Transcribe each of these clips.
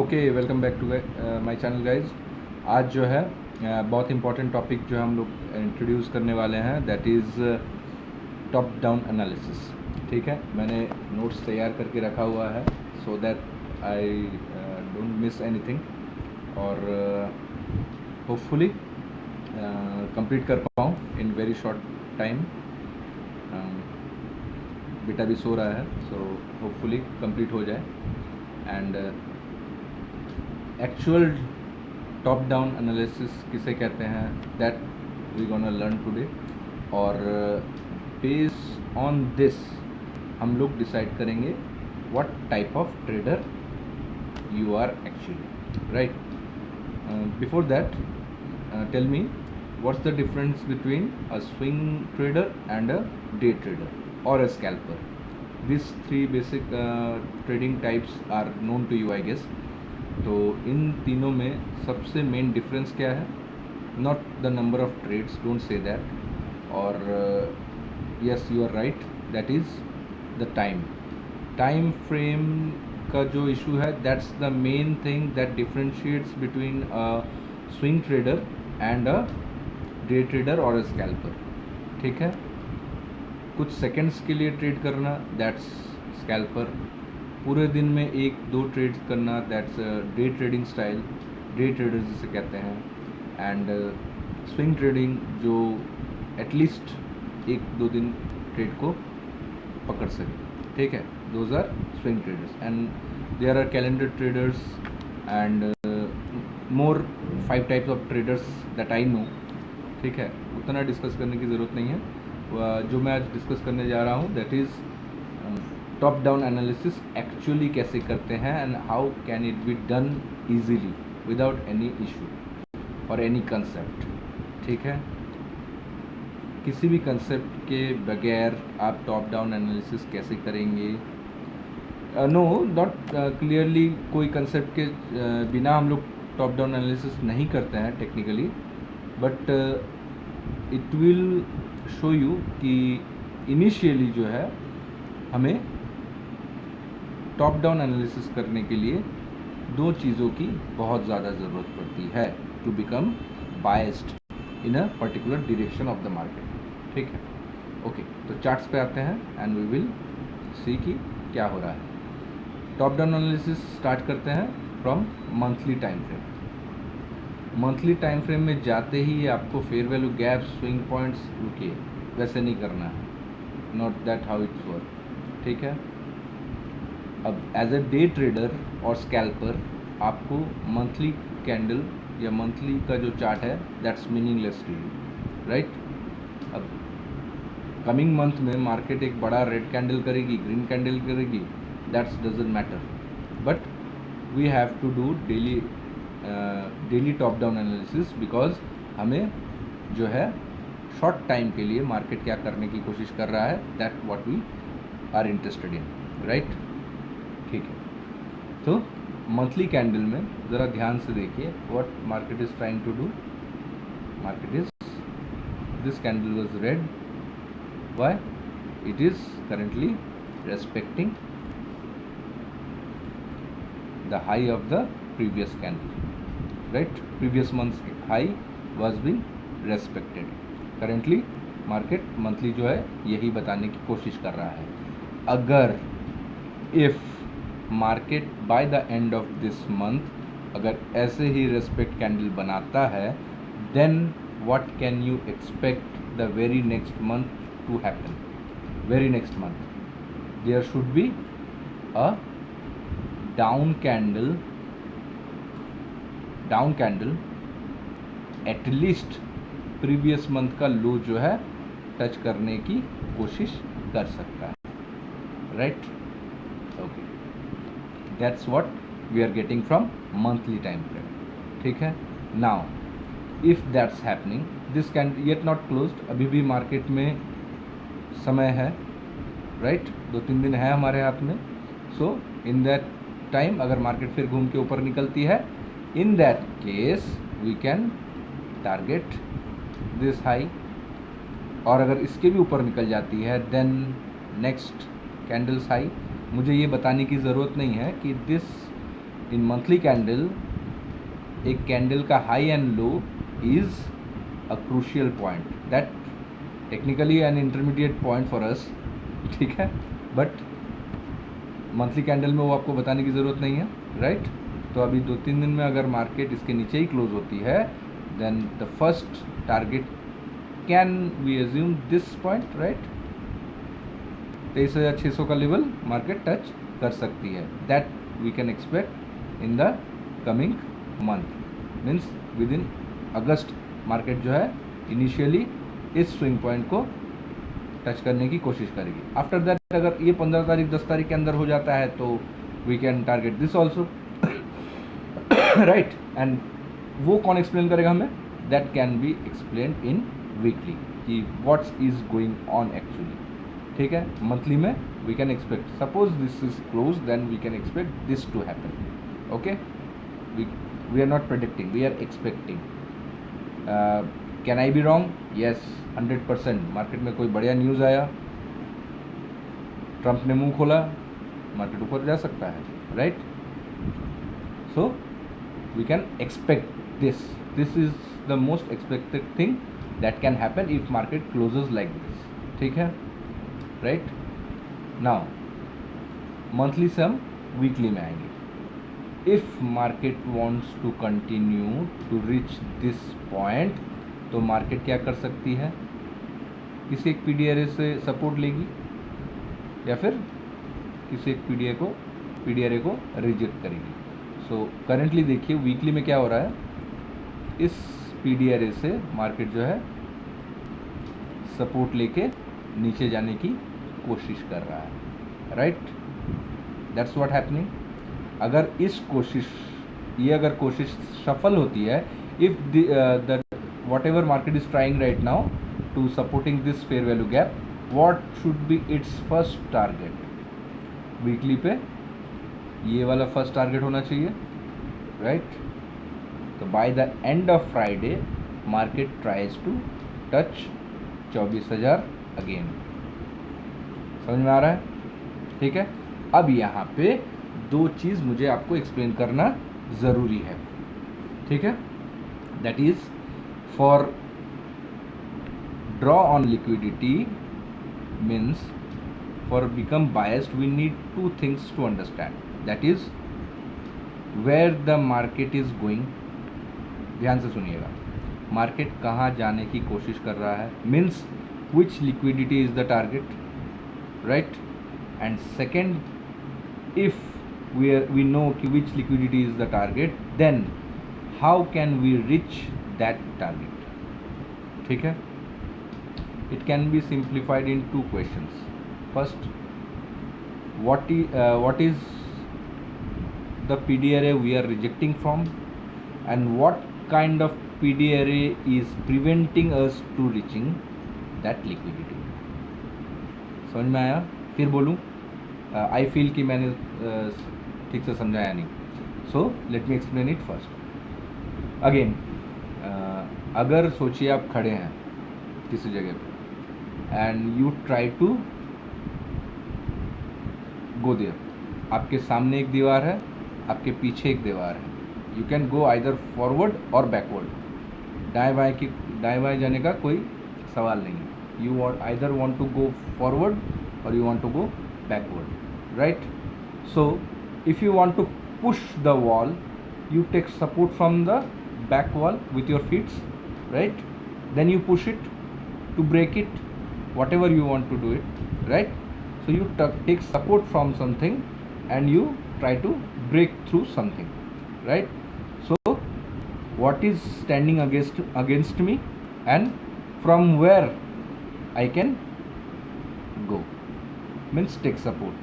Okay, welcome back to my channel guys. आज जो है बहुत इंपॉर्टेंट टॉपिक जो हम लोग इंट्रोड्यूस करने वाले हैं, that is top down analysis. ठीक है, मैंने नोट्स तैयार करके रखा हुआ है so that I don't miss anything और होपफुली कंप्लीट कर पाऊँ इन वेरी शॉर्ट टाइम। बेटा भी सो रहा है, सो होपफुली कंप्लीट हो जाए। And actual top down analysis किसे कहते हैं, that we gonna learn today. और बेस्ड ऑन दिस हम लोग डिसाइड करेंगे what type of trader you are actually, right. Before that tell me what's the difference between a swing trader and a day trader और a scalper. This three basic trading types are known to you, I guess. तो इन तीनों में सबसे main difference क्या है? Not the number of trades, don't say that. और yes, you are right, that is the time frame का जो इशू है, that's the main thing that differentiates between a swing trader and a day trader और a scalper. ठीक है, कुछ seconds के लिए ट्रेड करना, दैट्स स्कैल्पर। पूरे दिन में एक दो ट्रेड्स करना, that's day trading style, day trader जिसे कहते हैं। एंड स्विंग ट्रेडिंग जो एटलीस्ट एक दो दिन ट्रेड को पकड़ सके। ठीक है, those are swing traders. And there are calendar traders and more 5 types of traders that I know. ठीक है, उतना डिस्कस करने की ज़रूरत नहीं है। जो मैं आज डिस्कस करने जा रहा हूँ, that is top down analysis actually कैसे करते हैं and how can it be done easily without any issue और एनी कंसेप्ट। ठीक है, किसी भी कंसेप्ट के बगैर आप टॉप डाउन एनालिसिस कैसे करेंगे? नो, नॉट क्लियरली कोई कंसेप्ट के बिना हम लोग टॉप डाउन एनालिसिस नहीं करते हैं technically, but it will show you कि इनिशियली जो है हमें टॉप डाउन एनालिसिस करने के लिए दो चीज़ों की बहुत ज़्यादा ज़रूरत पड़ती है to become biased in a particular direction of the market. ठीक है, ओके। तो चार्ट्स पे आते हैं एंड वी विल सी कि क्या हो रहा है। टॉप डाउन एनालिसिस स्टार्ट करते हैं from monthly time frame. Monthly time frame में जाते ही आपको fair value gap, swing points, रुकिए, वैसे नहीं करना है, not that how it's work. ठीक है, अब एज अ डे ट्रेडर और स्कैल्पर आपको मंथली कैंडल या मंथली का जो चार्ट है, that's meaningless to you, right. अब कमिंग मंथ में मार्केट एक बड़ा रेड कैंडल करेगी, ग्रीन कैंडल करेगी, that's doesn't matter, but we have to do daily top down analysis, because हमें जो है शॉर्ट टाइम के लिए मार्केट क्या करने की कोशिश कर रहा है, that what we are interested in, right. ठीक है, तो मंथली कैंडल में ज़रा ध्यान से देखिए what market is trying to do. Market is, this candle was red, why? It is currently respecting the high of the previous candle, right. Previous month's high was being respected. Currently market monthly जो है यही बताने की कोशिश कर रहा है। अगर if market by the end of this month अगर ऐसे ही रेस्पेक्ट कैंडल बनाता है, then what can you expect the very next month to happen? Very next month there should be a down candle at least previous month का low जो है touch करने की कोशिश कर सकता है, right. Okay, that's what we are getting from monthly time frame. ठीक है, now if that's happening, this can yet not closed, अभी भी मार्केट में समय है, राइट। 2-3 दिन है हमारे हाथ में। सो इन दैट टाइम अगर मार्केट फिर घूम के ऊपर निकलती है, in that case we can target this high, और अगर इसके भी ऊपर निकल जाती है, देन नेक्स्ट कैंडल्स हाई। मुझे ये बताने की ज़रूरत नहीं है कि दिस इन मंथली कैंडल एक कैंडल का high and low is a crucial point, that technically an intermediate point for us, ठीक है, बट मंथली कैंडल में वो आपको बताने की ज़रूरत नहीं है, राइट। तो अभी 2-3 दिन में अगर मार्केट इसके नीचे ही क्लोज होती है, then the first target can we assume this point, right. 23,600 का लेवल मार्केट टच कर सकती है, that we can expect in the coming month, means within अगस्त मार्केट जो है इनिशियली इस स्विंग पॉइंट को टच करने की कोशिश करेगी। आफ्टर दैट अगर ये 15 तारीख 10 तारीख के अंदर हो जाता है तो we can target this also, right. And वो कौन एक्सप्लेन करेगा हमें, that can be explain in weekly कि what's is going on actually, ठीक है। मंथली में we can expect, suppose this is close, then we can expect this to happen, okay. We are not predicting, we are expecting. Can I be wrong? Yes, 100%। Market में कोई बढ़िया news आया, Trump ने मुंह खोला, market ऊपर जा सकता है, right. So we can expect this, this is the most expected thing that can happen if market closes like this, ठीक है, राइट। नाउ मंथली से हम वीकली में आएंगे। If market wants to continue to reach this point, तो market क्या कर सकती है, किसी एक पीडीआरए से सपोर्ट लेगी या फिर किसी एक पीडीआरए को रिजेक्ट करेगी। सो करेंटली देखिए वीकली में क्या हो रहा है, इस पीडीआरए से मार्केट जो है सपोर्ट लेके नीचे जाने की कोशिश कर रहा है, राइट। That's what happening. अगर अगर कोशिश सफल होती है, if the whatever market is trying right now to supporting this fair value gap, what should be its first target? Weekly पे ये वाला फर्स्ट टारगेट होना चाहिए, राइट। तो by the end of Friday market tries to touch 24,000 again. समझ में आ रहा है, ठीक है। अब यहाँ पे दो चीज़ मुझे आपको एक्सप्लेन करना ज़रूरी है, ठीक है। That is for draw on liquidity, means for become biased we need two things to understand, that is where the market is going। ध्यान से सुनिएगा, मार्केट कहाँ जाने की कोशिश कर रहा है, means which liquidity is the target, right। and second, if we know which liquidity is the target, then how can we reach that target, ठीक है। it can be simplified in two questions. First, what is the PDRA we are rejecting from, and what kind of PDRA is preventing us to reaching that liquidity। समझ में आया? फिर बोलूँ, I feel कि मैंने ठीक से समझाया नहीं, so let me explain it first again. अगर सोचिए आप खड़े हैं किसी जगह पे and you try to go there, आपके सामने एक दीवार है, आपके पीछे एक दीवार है, you can go either forward और बैकवर्ड। दाएं बाएं जाने का कोई सवाल नहीं है, you either want to go forward और you want to go backward, right? So if you want to push the wall, you take support from the back wall with your feet, right? Then you push it to break it, whatever you want to do it, right? So you take support from something and you try to break through something, right? So what is standing against me and from where I can go, means take support,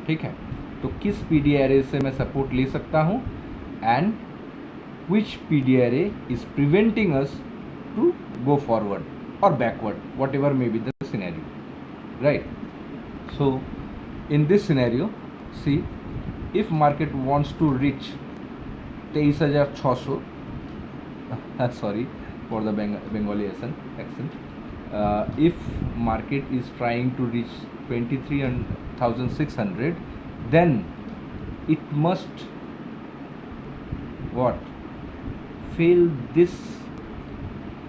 ठीक है। तो किस PDRA से मैं support ले सकता हूँ and which PDRA is preventing us to go forward और backward, whatever may be the scenario, right? So in this scenario see, if market wants to reach 23,600, sorry for the Bengali accent, if market is trying to reach 23,600, then it must what fail this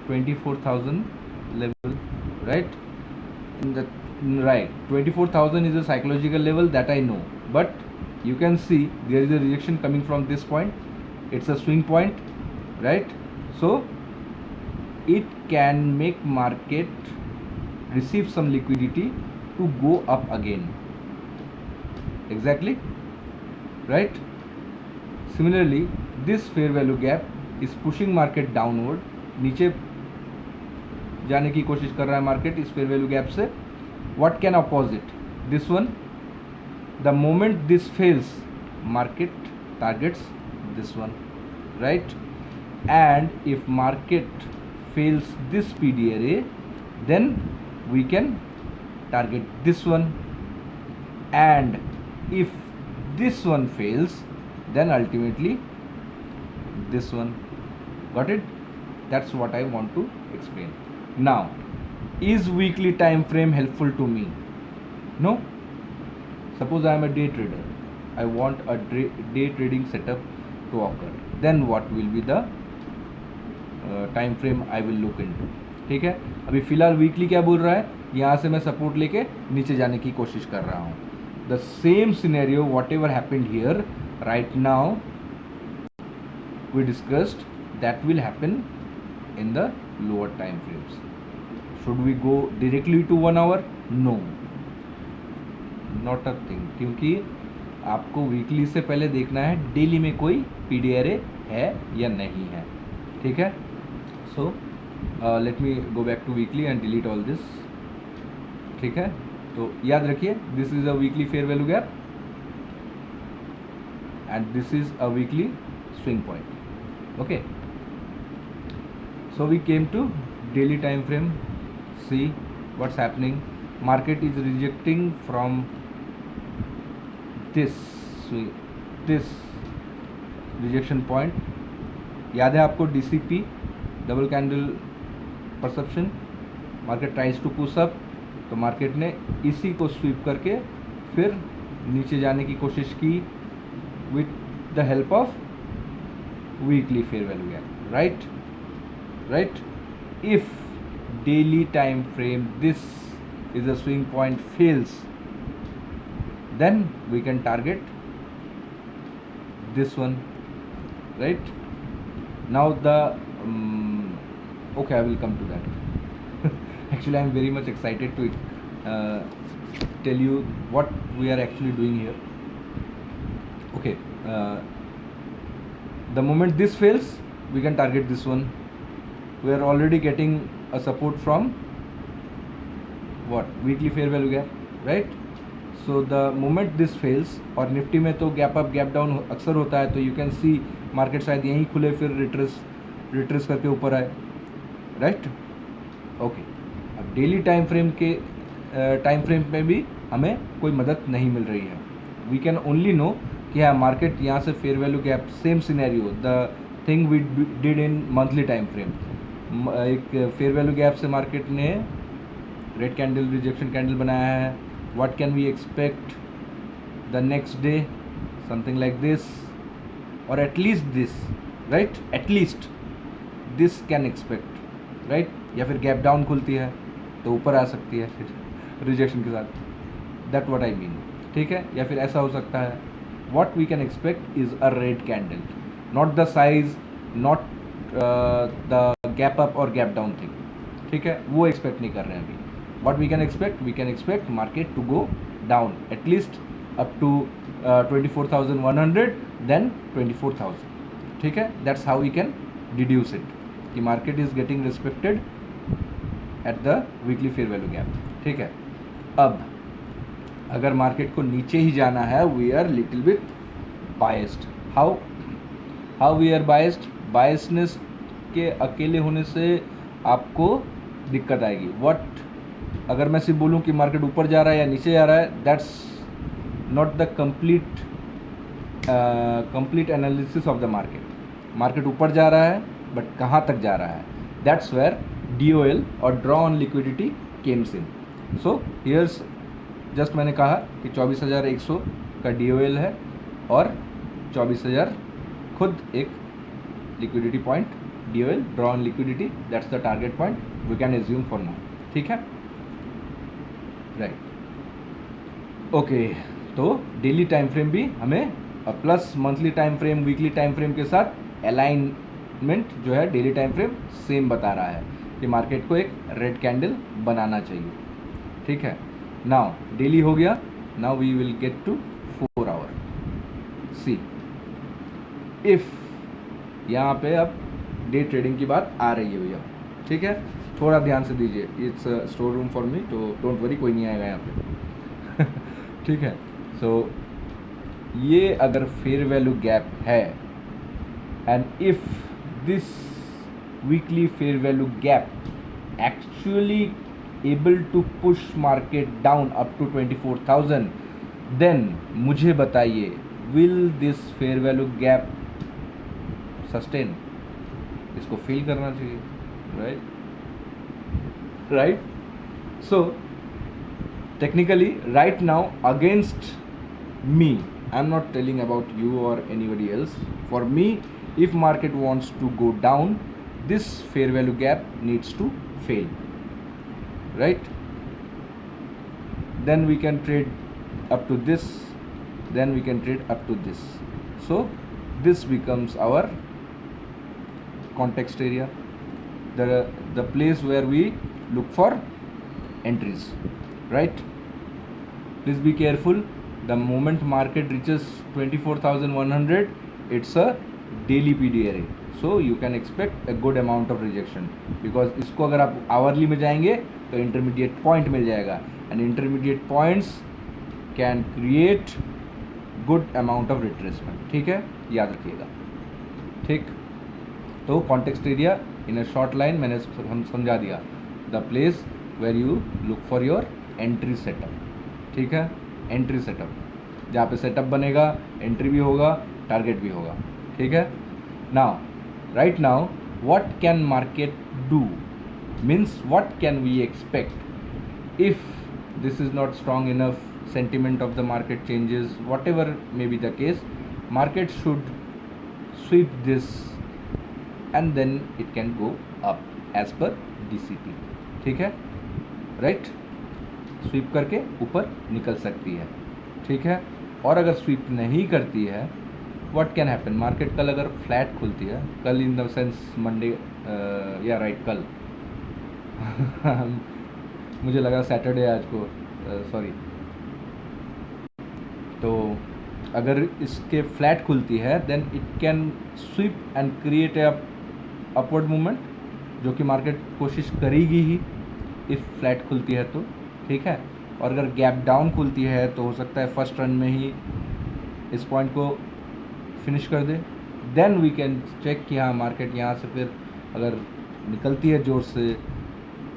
24,000 level, right? In the right, 24,000 is a psychological level that I know, but you can see there is a rejection coming from this point. It's a swing point, right? So it can make market receive some liquidity to go up again. Exactly, right? Similarly, this fair value gap is pushing market downward. नीचे जाने की कोशिश कर रहा है market इस fair value gap से. What can opposite this one? The moment this fails, market targets this one, right? And if market fails this PDRA, then we can target this one, and if this one fails, then ultimately this one. Got it? That's what I want to explain. Now, is weekly time frame helpful to me? No. Suppose I am a day trader, I want a day trading setup to occur, then what will be the time frame I will look into? ठीक है, अभी फिलहाल weekly क्या बोल रहा है, यहाँ से मैं सपोर्ट लेके नीचे जाने की कोशिश कर रहा हूँ. The same scenario what ever happened here right now we discussed, that will happen in the lower time frames. Should we go directly to 1 hour? No, not a thing, क्योंकि आपको वीकली से पहले देखना है डेली में कोई PDRA है या नहीं है. ठीक है, so let me go back to weekly and delete all this. ठीक है, तो याद रखिए this is a weekly fair value gap and this is a weekly swing point. Okay, so we came to daily time frame. See what's happening. Market is rejecting from this rejection point. याद है आपको DCP, double candle perception. Market tries to push up, तो market ने इसी को SVEEP करके फिर नीचे जाने की कोशिश की with the help of weekly fair value gap, right? If daily time frame this is a swing point fails, then we can target this one, right? Now the okay, I will come to that. Actually I am very much excited to tell you what we are actually doing here. Okay, the moment this fails, we can target this one. We are already getting a support from what? Weekly fair value gap, right? So the moment this fails, और Nifty में तो gap up gap down अक्सर होता है, तो you can see market शायद यहीं खुले फिर रिट्रेस करके ऊपर आए, राइट? ओके, अब डेली टाइम फ्रेम में भी हमें कोई मदद नहीं मिल रही है. वी कैन ओनली नो कि हाँ मार्केट यहाँ से fair value gap, same scenario the thing we did in monthly time frame. एक फेयर वैल्यू गैप से मार्केट ने रेड कैंडल रिजेक्शन कैंडल बनाया है. What can we expect the next day? Something like this और at least this, right? At least this can expect, right? या फिर gap down खुलती है तो ऊपर आ सकती है फिर रिजेक्शन के साथ. That what I mean. ठीक है, या फिर ऐसा हो सकता है. What we can expect is a red candle, not the size, not the gap up or gap down thing. ठीक है, वो expect नहीं कर रहे हैं अभी. What we can expect market to go down at least up to 24,100, then 24,000. ठीक है, that's how we can deduce it कि market is getting respected at the weekly fair value gap. ठीक है, अब अगर मार्केट को नीचे ही जाना है, we are little bit biased. How we are biased? Biasness के अकेले होने से आपको दिक्कत आएगी. व्हाट अगर मैं सिर्फ बोलूँ कि मार्केट ऊपर जा रहा है या नीचे जा रहा है, that's not the complete analysis of the market. Market ऊपर जा रहा है बट कहाँ तक जा रहा है, दैट्स वेयर DOL और draw on liquidity comes in. So here's just मैंने कहा कि 24,100 का DOL है और 24,000 खुद एक liquidity point, DOL, draw on liquidity, that's the target point we can assume for now. ठीक है, राइट. ओके, तो डेली टाइम फ्रेम भी हमें plus monthly time frame, weekly time frame के साथ अलाइनमेंट जो है डेली टाइम फ्रेम सेम बता रहा है कि मार्केट को एक रेड कैंडल बनाना चाहिए. ठीक है, नाउ डेली हो गया. Now we will get to 4 hour. See if यहाँ पे अब डे ट्रेडिंग की बात आ रही है भैया. ठीक है, थोड़ा ध्यान से दीजिए. It's store room for me, तो डोंट वरी, कोई नहीं आएगा यहाँ पे. ठीक है, सो ये अगर फेयर वैल्यू गैप है and if this weekly fair value gap actually able to push market down up to 24,000, then मुझे बताइए will this fair value gap sustain? इसको फील करना चाहिए, right? So technically right now against me, I'm not telling about you or anybody else. For me, if market wants to go down, this fair value gap needs to fail. Right, then we can trade up to this, then we can trade up to this. So this becomes our context area, the place where we look for entries. Right, please be careful. The moment market reaches 24,100, it's a daily PD array, so you can expect a good amount of rejection, because इसको अगर आप hourly में जाएंगे तो intermediate point मिल जाएगा, and intermediate points can create good amount of retracement. ठीक है, याद रखिएगा. ठीक, तो context area in a short line मैंने हम समझा दिया. The place where you look for your entry setup. ठीक है, एंट्री सेटअप जहाँ पे सेटअप बनेगा, एंट्री भी होगा, टारगेट भी होगा. ठीक है, now right now what can market do, means what can we expect if this is not strong enough, sentiment of the market changes, whatever may be the case, market should sweep this and then it can go up as per DCT. ठीक है, right, SVEEP करके ऊपर निकल सकती है. ठीक है, और अगर स्वीप नहीं करती है, व्हाट कैन हैपन, मार्केट कल अगर फ्लैट खुलती है, कल इन द सेंस मंडे, या राइट कल मुझे लगा सैटरडे आज को, सॉरी. तो अगर इसके फ्लैट खुलती है, then it can sweep and create a upward movement, जो कि मार्केट कोशिश करेगी ही इफ़ फ्लैट खुलती है तो. ठीक है, और अगर गैप डाउन खुलती है तो हो सकता है फर्स्ट रन में ही इस पॉइंट को फिनिश कर दे. देन वी कैन चेक कि हाँ मार्केट यहाँ से फिर अगर निकलती है ज़ोर से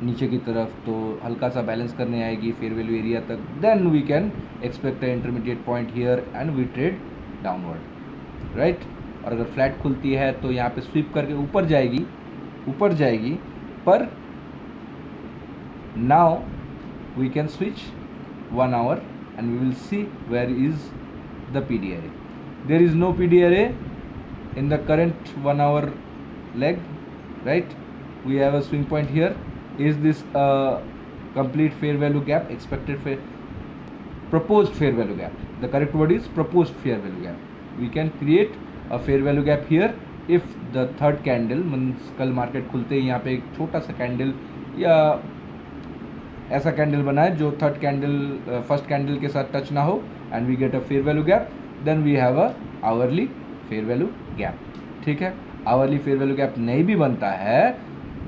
नीचे की तरफ, तो हल्का सा बैलेंस करने आएगी फेयर वैल्यू एरिया तक. Then we can expect a intermediate point here and we trade downward. Right, और अगर फ्लैट खुलती है तो यहाँ पे स्वीप करके ऊपर जाएगी, पर now we can switch 1 hour and we will see where is the PD array. There is no PD array in the current 1 hour leg, right? We have a swing point here. Is this a complete fair value gap, proposed fair value gap? The correct word is proposed fair value gap. We can create a fair value gap here if the third candle, कल market खुलते ही यहाँ पे एक छोटा सा candle या ऐसा candle बनाए जो थर्ड कैंडल फर्स्ट कैंडल के साथ टच ना हो, and we get a fair value gap, then we have a hourly fair value gap. ठीक है, आवरली फेयर वैल्यू गैप नहीं भी बनता है,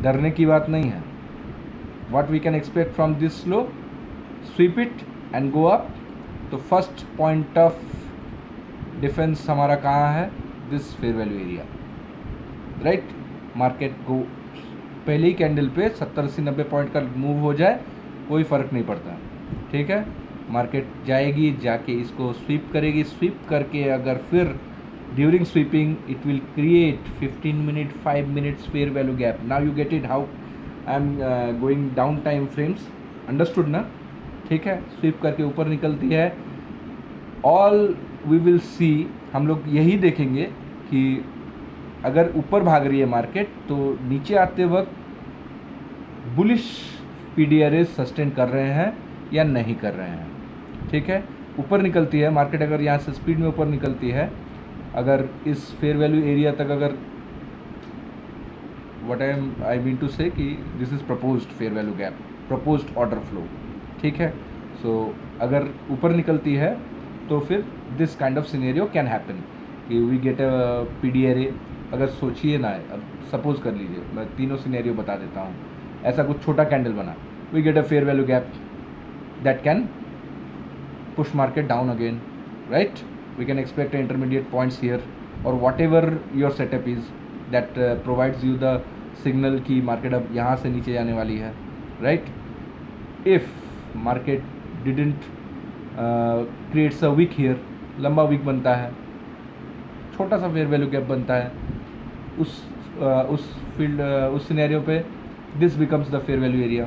डरने की बात नहीं है. What we can expect from this low, sweep it and go up. तो फर्स्ट पॉइंट ऑफ डिफेंस हमारा कहाँ है, this fair value area. Right, market को पहले ही कैंडल पे 70-80-90 पॉइंट का मूव हो जाए, कोई फ़र्क नहीं पड़ता. ठीक है, मार्केट जाएगी, जाके इसको स्वीप करेगी, स्वीप करके अगर फिर during sweeping it will create 15 minute 5 minutes fair value gap. Now you get it how I am going down time frames, understood ना. ठीक है, स्वीप करके ऊपर निकलती है. ऑल वी विल सी, हम लोग यही देखेंगे कि अगर ऊपर भाग रही है मार्केट तो नीचे आते वक्त बुलिश पीडीआरए सस्टेन कर रहे हैं या नहीं कर रहे हैं, ठीक है। ऊपर निकलती है मार्केट, अगर यहाँ से स्पीड में ऊपर निकलती है, अगर इस फेयर वैल्यू एरिया तक, अगर व्हाट आई मीन टू से कि this is proposed fair value gap, proposed order flow, ठीक है। सो अगर ऊपर निकलती है तो फिर this kind of scenario can happen कि वी गेट अ पीडीआरए। अगर सोचिए ना, अब सपोज कर लीजिए, मैं तीनों सिनेरियो बता देता हूँ। ऐसा कुछ छोटा कैंडल बना, we get a fair value gap that can push market down again, right? We can expect intermediate points here, or whatever your setup is that provides you the signal कि market अब यहाँ से नीचे जाने वाली है, right? If market didn't creates a wick here, लंबा wick बनता है, छोटा सा fair value gap बनता है, उस सिनेरियो पे this becomes the fair value area।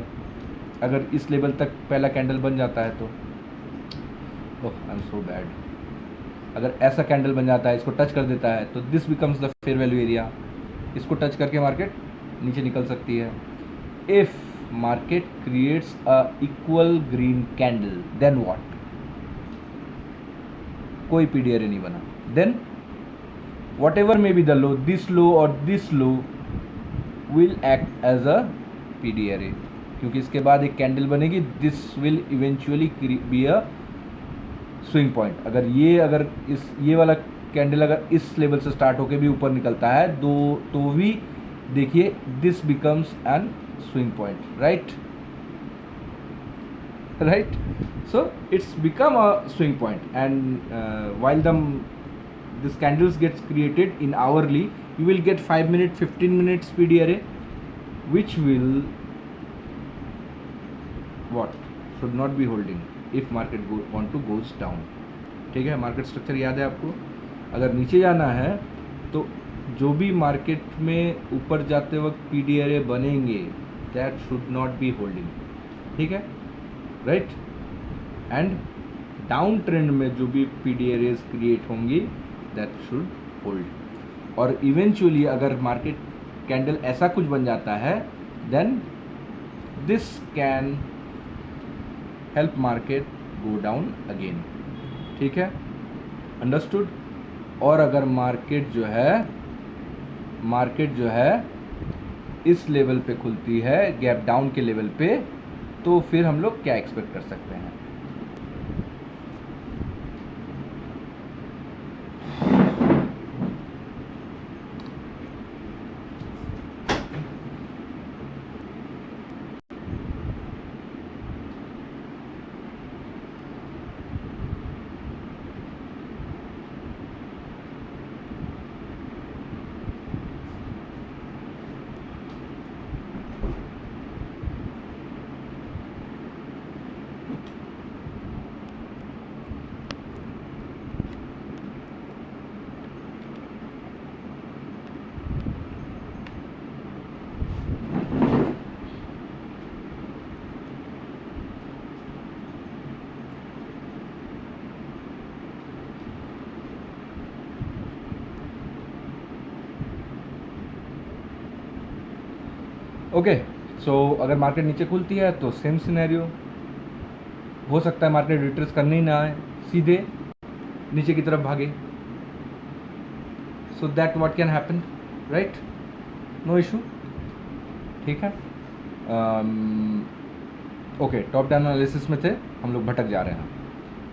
अगर इस लेवल तक पहला कैंडल बन जाता है तो आई एम सो बैड, अगर ऐसा कैंडल बन जाता है, इसको टच कर देता है तो this becomes the fair value area. इसको टच करके मार्केट नीचे निकल सकती है। If market creates a equal green candle then what, कोई पीडीआरए नहीं बना, then whatever may be the low, this low और this low will act as a PDRA, क्योंकि इसके बाद एक कैंडल बनेगी, this will eventually be a swing point. अगर ये वाला कैंडल अगर इस लेवल से स्टार्ट होके भी ऊपर निकलता है तो भी देखिए this becomes N swing point, right. So it's become a swing point and while this candles gets created in hourly, you will get 5 minute 15 minutes PDRA which will what should not be holding if market want to goes down, ठीक है। Market structure याद है आपको, अगर नीचे जाना है तो जो भी मार्केट में ऊपर जाते वक्त पीडीआरए बनेंगे that should not be holding, ठीक है, राइट। एंड डाउन ट्रेंड में जो भी पीडीआरएस क्रिएट होंगी दैट शुड होल्ड। और इवेंचुअली अगर मार्केट कैंडल ऐसा कुछ बन जाता है then this can help market go down again, ठीक है, अंडरस्टूड। और अगर मार्केट जो है इस लेवल पे खुलती है, गैप डाउन के लेवल पे, तो फिर हम लोग क्या एक्सपेक्ट कर सकते हैं। ओके, सो अगर मार्केट नीचे खुलती है तो सेम सिनेरियो हो सकता है, मार्केट रिट्रेस करने ही ना आए, सीधे नीचे की तरफ भागे, so that what can happen, right, no issue, ठीक है। ओके, टॉप डाउन एनालिसिस में थे हम लोग, भटक जा रहे हैं,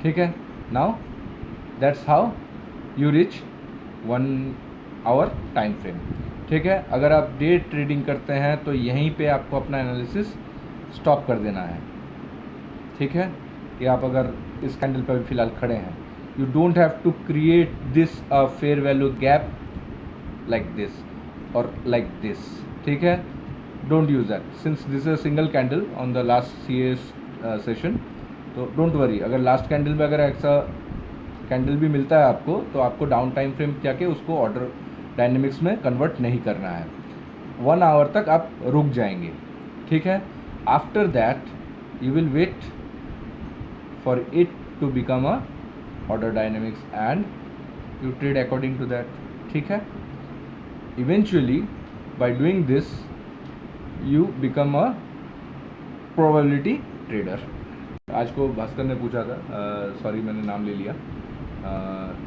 ठीक है। Now that's how you reach 1 hour time frame, ठीक है। अगर आप डे ट्रेडिंग करते हैं तो यहीं पे आपको अपना एनालिसिस स्टॉप कर देना है, ठीक है। कि आप अगर इस कैंडल पर भी फिलहाल खड़े हैं, you don't have to create this a fair value gap like this और लाइक दिस, ठीक है। Don't use that since this is a single candle on the last CS session, तो डोंट वरी। अगर लास्ट कैंडल में अगर ऐसा candle भी मिलता है आपको, तो आपको डाउन टाइम फ्रेम जाके उसको ऑर्डर डायनेमिक्स में कन्वर्ट नहीं करना है, 1 आवर तक आप रुक जाएंगे, ठीक है। After that you will wait for it to become a order dynamics and you trade according to that, ठीक है। eventually by doing this you become a probability trader. आज को भास्कर ने पूछा था, सॉरी मैंने नाम ले लिया,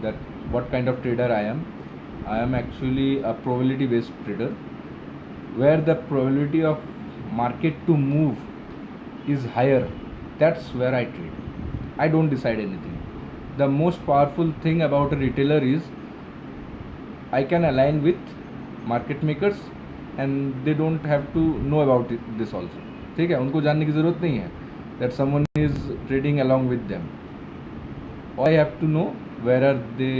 that what kind of trader I am actually a probability based trader where the probability of market to move is higher. That's where I trade. I don't decide anything. The most powerful thing about a retailer is I can align with market makers and they don't have to know about this also. ठीक है, उनको जानने की ज़रूरत नहीं है that someone is trading along with them. All I have to know where are they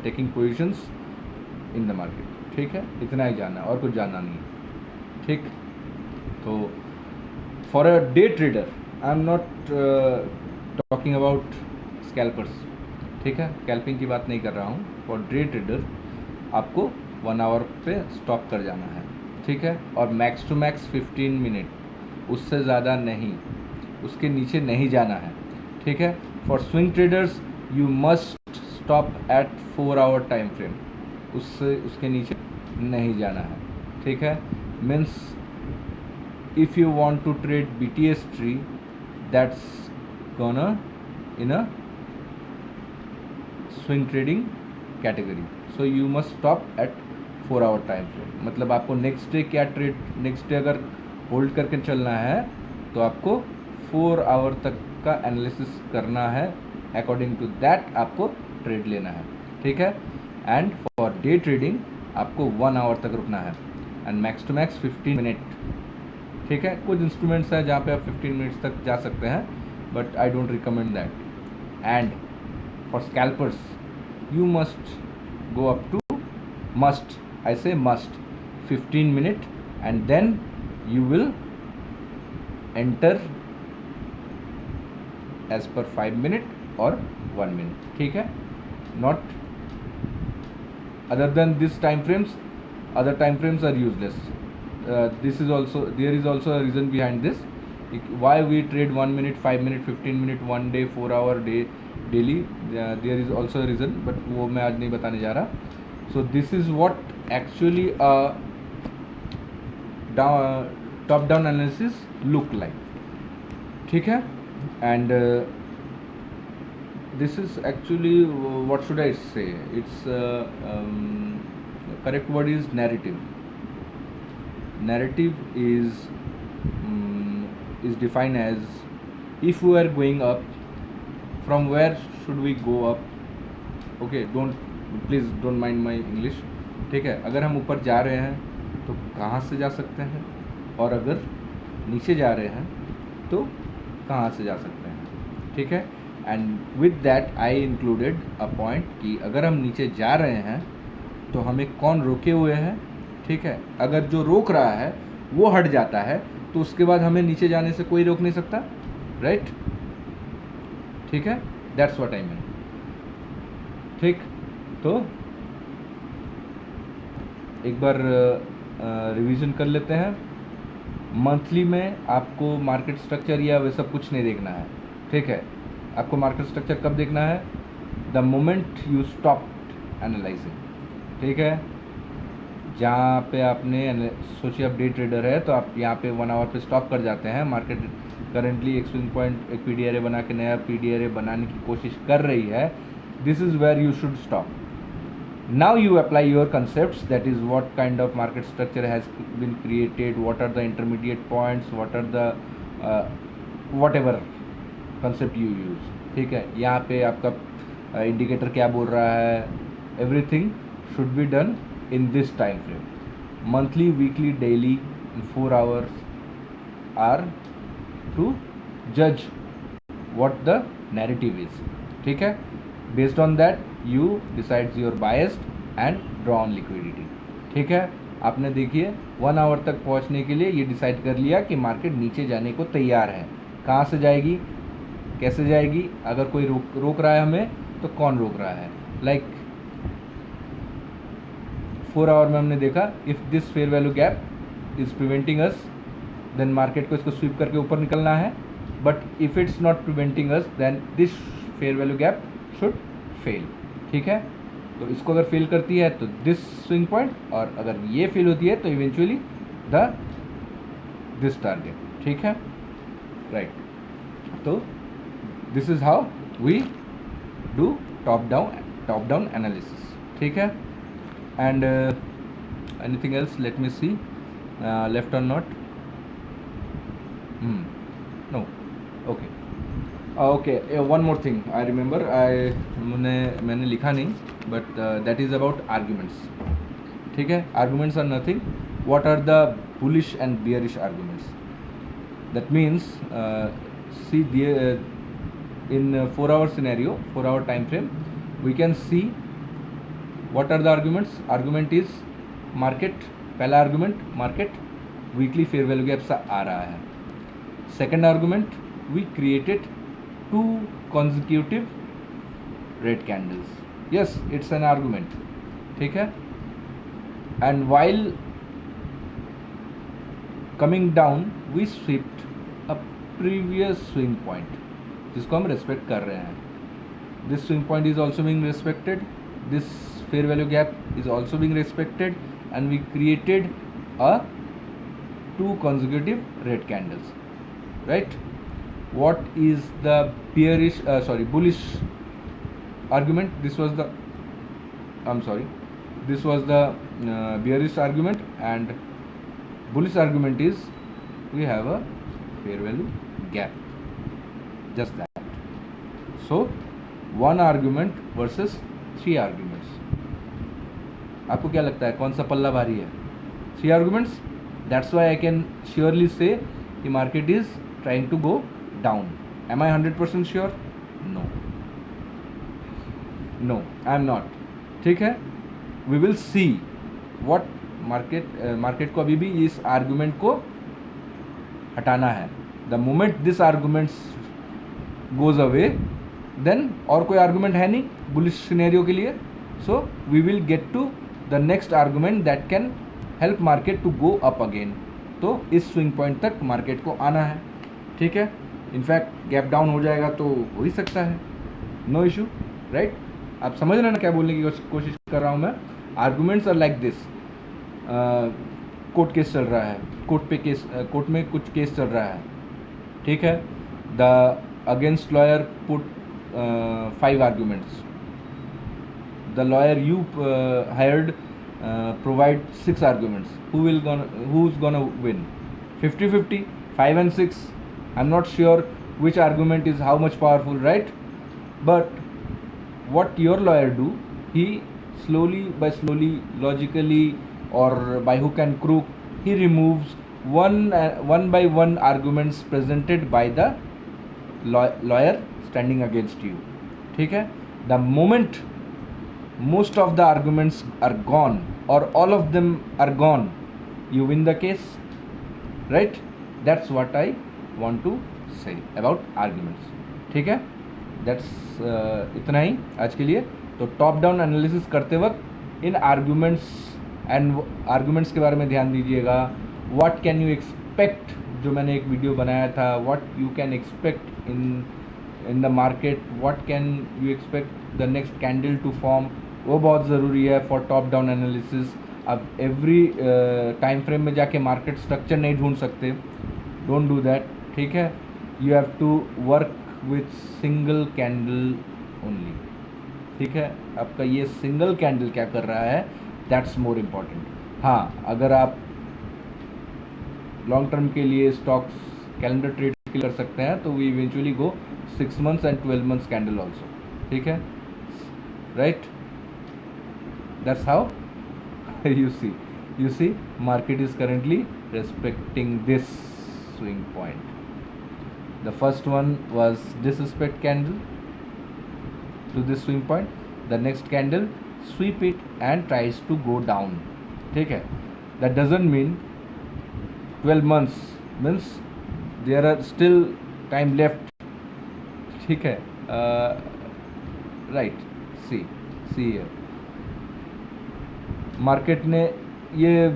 taking positions in the market. ठीक है, इतना ही जानना है और कुछ जानना नहीं है. ठीक, तो for a day trader I am not talking about scalpers. ठीक है, स्कैल्पिंग की बात नहीं कर रहा हूँ. फॉर डे ट्रेडर आपको 1 आवर पे स्टॉप कर जाना है. ठीक है, और मैक्स टू मैक्स 15 मिनट, उससे ज़्यादा नहीं, उसके नीचे नहीं जाना है. ठीक है, for swing traders you must stop at 4 hour time frame, उसके नीचे नहीं जाना है. ठीक है, means if you want to trade BTS tree that's gonna in a swing trading category, so you must stop at 4 hour time frame. मतलब आपको next day क्या ट्रेड, नेक्स्ट डे अगर होल्ड करके चलना है तो आपको 4 आवर तक का एनालिसिस करना है, अकॉर्डिंग टू दैट आपको ट्रेड लेना है. ठीक है, एंड फॉर डे ट्रेडिंग आपको 1 आवर तक रुकना है and max to max 15 minute. ठीक है, कुछ इंस्ट्रूमेंट्स हैं जहाँ पे आप 15 मिनट्स तक जा सकते हैं, but I don't recommend that. And for scalpers you must go up to, must, I say must, 15 minute and then you will enter as per 5 minute और 1 मिनट. ठीक है, not other than this time frames, other time frames are useless. This is also, there is also a reason behind this, why we trade 1 minute, 5 minute, 15 minute, 1 day, 4 hour day daily. There is also a reason, but वो मैं आज नहीं बताने जा रहा. So this is what actually a top down analysis look like. ठीक है, and this is actually, what should I say, it's correct word is narrative. Narrative is defined as, if we are going up, from where should we go up. Okay, please don't mind my English. ठीक है, अगर हम ऊपर जा रहे हैं तो कहाँ से जा सकते हैं, और अगर नीचे जा रहे हैं तो कहाँ से जा सकते हैं. ठीक है, and with that I included a point कि अगर हम नीचे जा रहे हैं तो हमें कौन रोके हुए हैं. ठीक है, अगर जो रोक रहा है वो हट जाता है तो उसके बाद हमें नीचे जाने से कोई रोक नहीं सकता, राइट. ठीक है, दैट्स व्हाट आई मीन. ठीक, तो एक बार रिवीजन कर लेते हैं. मंथली में आपको मार्केट स्ट्रक्चर या वे सब कुछ नहीं देखना है. ठीक है, आपको मार्केट स्ट्रक्चर कब देखना है, the moment you stop analysing. ठीक है, जहाँ पे आपने सोचिए आप डे ट्रेडर है तो आप यहाँ पे 1 आवर पे स्टॉप कर जाते हैं. मार्केट करेंटली एक स्विंग पॉइंट, एक PDRA बना के नया PDRA बनाने की कोशिश कर रही है. This is where you should stop. Now you apply your concepts, that is what kind of market structure has been created, what are the intermediate points, what are the whatever concept you use. ठीक है, यहाँ पे आपका indicator क्या बोल रहा है, everything should be done in this time frame. Monthly, weekly, daily, in 4 hours are to जज what the narrative is. ठीक है, based on that you decides your bias and draw on liquidity. ठीक है, आपने देखिए 1 आवर तक पहुंचने के लिए ये डिसाइड कर लिया कि मार्केट नीचे जाने को तैयार है. कहाँ से जाएगी, कैसे जाएगी, अगर कोई रोक रहा है हमें तो कौन रोक रहा है. लाइक 4 आवर में हमने देखा, if this fair value gap is preventing us, then market को इसको स्वीप करके ऊपर निकलना है. But if it's not preventing us, then this fair value gap should fail. ठीक है, तो इसको अगर फेल करती है तो दिस स्विंग पॉइंट, और अगर ये फेल होती है तो इवेंचुअली द दिस टारगेट, ठीक है, राइट। तो this is how we do top down analysis, ठीक है। And anything else, let me see, left और not, no, okay okay, one more thing I remember, मैंने लिखा नहीं, but that is about arguments, ठीक है। Arguments are nothing, what are the bullish and bearish arguments, that means see in 4-hour scenario, 4-hour time frame, we can see what are the arguments. Argument is market, पहला argument market weekly fair value gap सा आ रहा है. Second argument, we created 2 consecutive red candles. Yes, it's an argument, ठीक है. And while coming down, we swept a previous swing point जिसको हम respect कर रहे हैं. This swing point is also being respected, this fair value gap is also being respected, and we created a 2 consecutive red candles, right? What is the bullish argument? This was the bearish argument, and bullish argument is we have a fair value gap, just that. So 1 argument versus 3 arguments. आपको क्या लगता है कौन सा पल्ला भारी है? 3 arguments. That's why I can surely say the market is trying to go down. Am I 100% sure? No, I am not. ठीक है, we will see what market को अभी भी इस argument को हटाना है. The moment this argument goes away, then और कोई argument है नहीं bullish scenario के लिए, so we will get to the next argument that can help market to go up again. तो इस swing point तक market को आना है, ठीक है. इनफैक्ट गैप डाउन हो जाएगा तो हो ही सकता है, नो इशू, राइट. आप समझ रहे हैं ना क्या बोलने की कोशिश कर रहा हूँ मैं. Arguments are like this. Court case चल रहा है, कोर्ट में कुछ केस चल रहा है, ठीक है. The against lawyer put 5 arguments. The lawyer you hired provide 6 arguments. Who's gonna win? 50-50, 5 and 6. I'm not sure which argument is how much powerful, right? But what your lawyer do, he slowly, logically, or by hook and crook, he removes one by one arguments presented by the lawyer standing against you, ठीक है. The moment most of the arguments are gone or all of them are gone, you win the case, right? That's what I want to say about arguments, ठीक है. That's इतना ही आज के लिए. तो top down analysis करते वक्त इन arguments के बारे में ध्यान दीजिएगा. व्हाट कैन यू एक्सपेक्ट, जो मैंने एक वीडियो बनाया था, what you can expect in the market, what can you expect the next candle to form, वो बहुत ज़रूरी है फॉर टॉप डाउन एनालिसिस. अब एवरी टाइम फ्रेम में जाके मार्केट स्ट्रक्चर नहीं ढूंढ सकते, डोंट डू दैट, ठीक है. You have to work with single candle only, ठीक है. आपका ये सिंगल कैंडल क्या कर रहा है, दैट्स मोर इम्पॉर्टेंट. हाँ, अगर आप लॉन्ग टर्म के लिए स्टॉक्स कैलेंडर ट्रेड कर सकते हैं तो we eventually go 6 months and 12 months candle also, ठीक है, right. That's how you see market is currently respecting this swing point. The first one was disrespect candle to this swing point. The next candle sweep it and tries to go down, ठीक है. That doesn't mean 12 months means there are still time left, ठीक है. Right, see here, market ने ये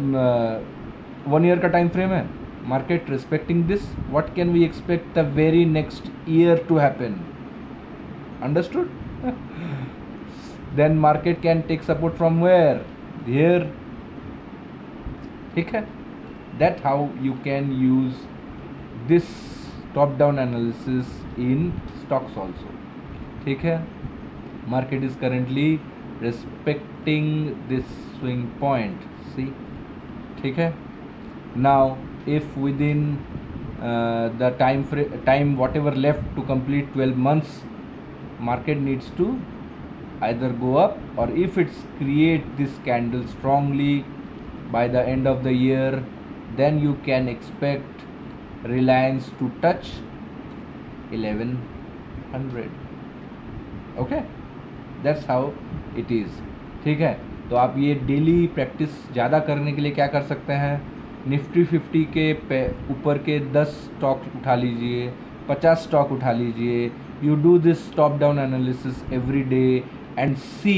1 year का time frame है. Market respecting this, what can we expect the very next year to happen, understood. then market can take support from where? Here. ठीक है? That how you can use this top down analysis in stocks also. ठीक है? Market is currently respecting this swing point. See? ठीक है? Now if within the time whatever left to complete 12 months, market needs to either go up, or if it's create this candle strongly by the end of the year, then you can expect Reliance to touch 1100. Okay, that's how it is. ठीक है, तो आप ये daily practice ज़्यादा करने के लिए क्या कर सकते हैं? निफ्टी 50 के ऊपर के 10 स्टॉक उठा लीजिए, 50 स्टॉक उठा लीजिए. You do this top down analysis every day and see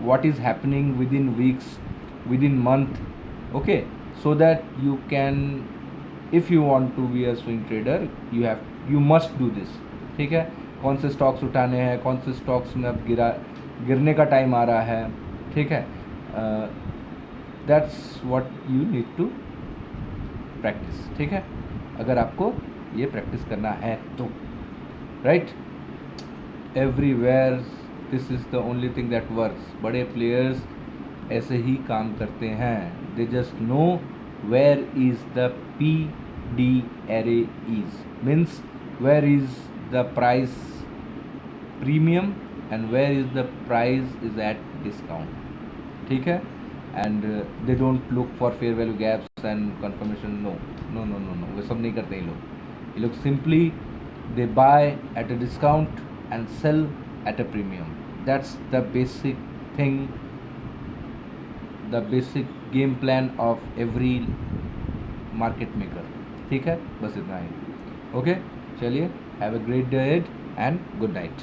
what is happening within weeks, within month. Okay, so that you can, if you want to be a swing trader, you must do this. ठीक है, कौन से stocks उठाने हैं, कौन से stocks में अब गिरने का टाइम आ रहा है. ठीक है, that's what you need to practice. ठीक है, अगर आपको ये प्रैक्टिस करना है तो, right. Everywhere this is the only thing that works. बड़े प्लेयर्स ऐसे ही काम करते हैं. They just know where is the PD array is, means where is the price premium and where is the price is at discount. ठीक है, and they don't look for fair value gaps and confirmation. No, वो सब नहीं करते ये लोग simply they buy at a discount and sell at a premium. That's the basic thing, the basic game plan of every market maker. ठीक है, बस इतना ही. ओके, चलिए, have a great day and good night.